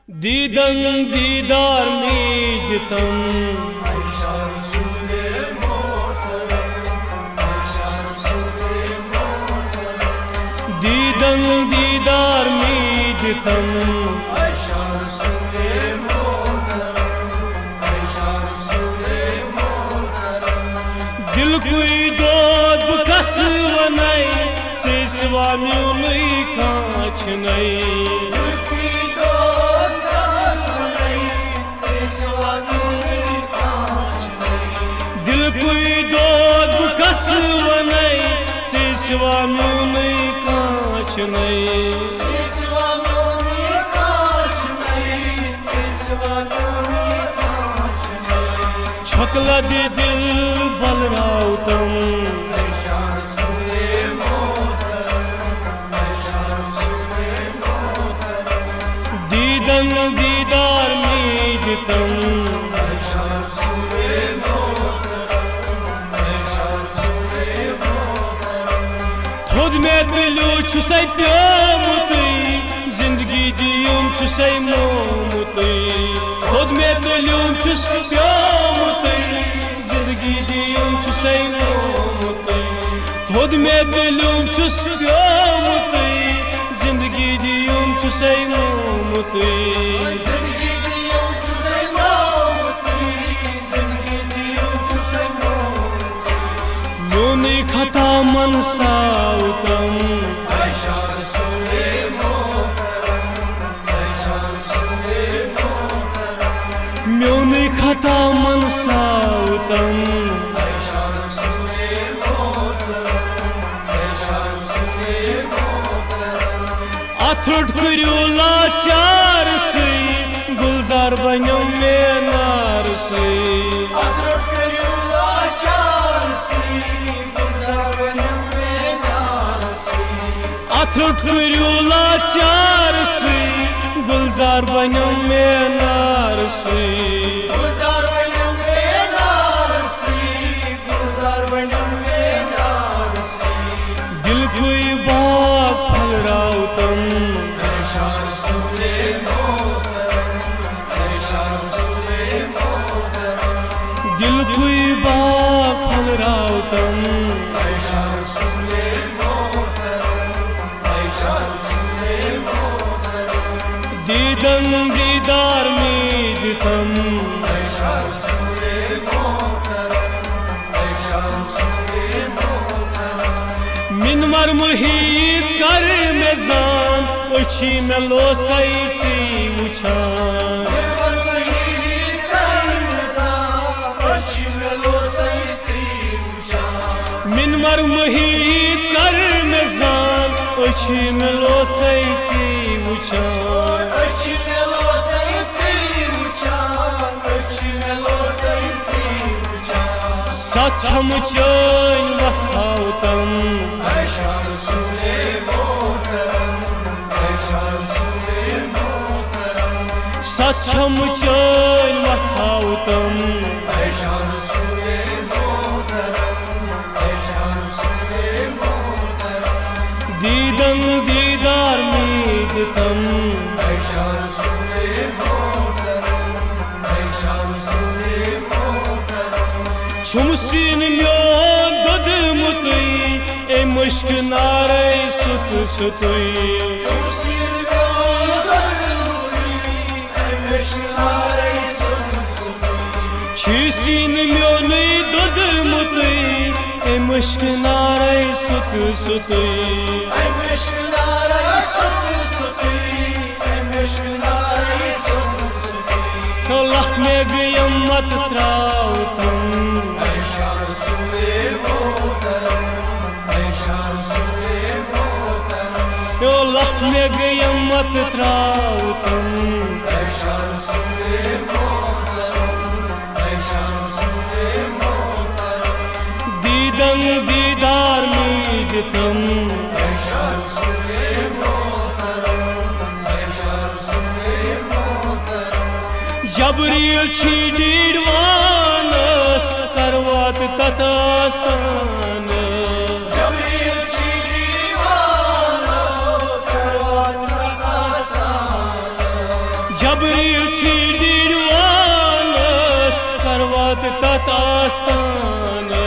दीदन दीदार मीदतम दीदन दीदार मीदतम दिल कोई दोद कस वनाई से सिवा म्यूनई कांच नहीं दिल कोई दोद कस वनाई से सिवा म्यूनई कांच नहीं छकला दे दिल बलराउतम दीदन दीदार मीदतम थोद में दिलू छुसै प्योमुतै जिंदगी दियुम छुसै मोमुतै खुद में दिलू छुस प्योमुतै जिंदगी दियुम छुसै मोमुतै खुद में दिलू छुस प्योमुतै जिंदगी दियुम छुसै मोमुतै म्यूनी खता मन साउतम म्यूनी खता मन साउतम अथरुट करू लाचार से गुलजार बनो में नार से अथरुट करू लाचार से गुलजार बनो में नार से दिल कोई बाग फलराउतम दिल कोई बाग फलराउतम दीदन दीदार मीदतम मिन मरमुही कर में जान उछी में लोसई ची उछान मिन मरमुही कर में जान उछी में लोसई ची उछान सचम चैन वथाउतम सचम चैन वथाउतम दीदन दीदार मीदतम छुमसिन म्योन दुद मुतै ए मुश्क नारे सुत सुतै छुसिन म्योन दुद मुतै ए मुश्क नारे सुत सुतै तो लख में गयम मत त्राउतम यो लख में गयम मत त्राउतम दीदन दीदार मीदतम जबरील डीडवानस सर्वात तथास्तान जबरील छी डीडवानस करवत तत आस्तानस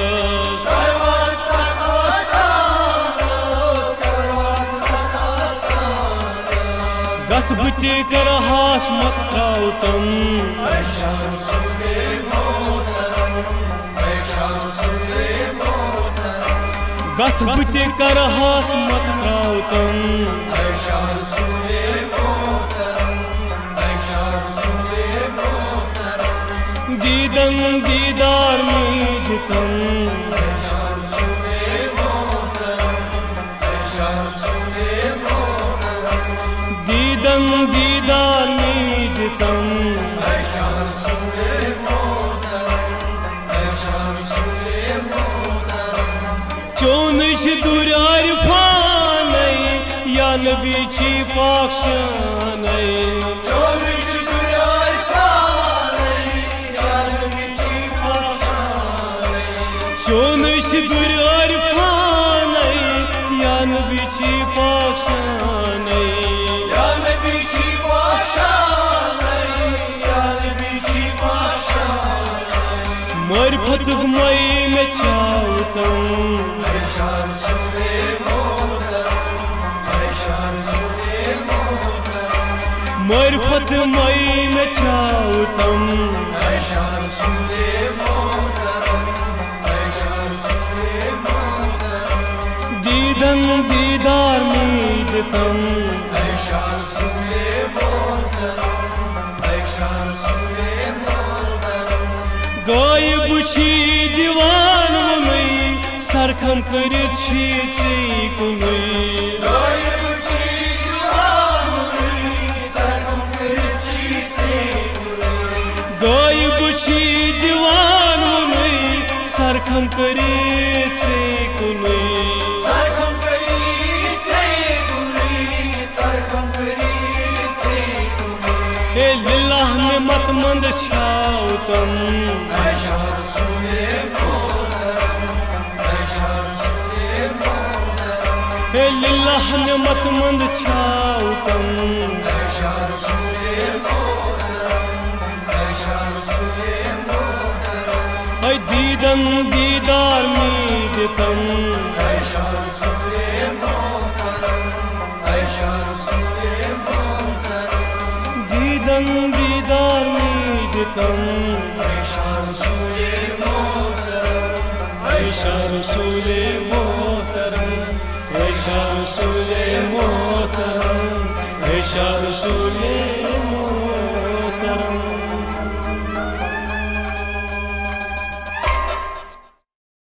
गथ बुटे कर हास मत त्राउतम गथ बुटे कर हास मत त्राउतम दीदन दीदार मीदतम दीदन दीदार मीदतम चोनिश दुरार फानै या नबी छी पाक्षानै चोनिश दुरार फानै या नबी छी पाक्षानै मरफत मई में चाउतम मरफत मई में चाउतम दीदन दीदार मीदतम गायब छी दीवान मुनै सरखम करित छी कुनै गायब छी दीवान मुनै सरखम करित कुनै हे लिल्लाह में मत मंद छाउतम हे लिल्लाह में मत मंद छाउतम है दीदन दीदार मीदतम दीदन दीदार मीदतम ऐशा रसूले मोहतरम ऐशा रसूले मोहतरम ऐशा रसूले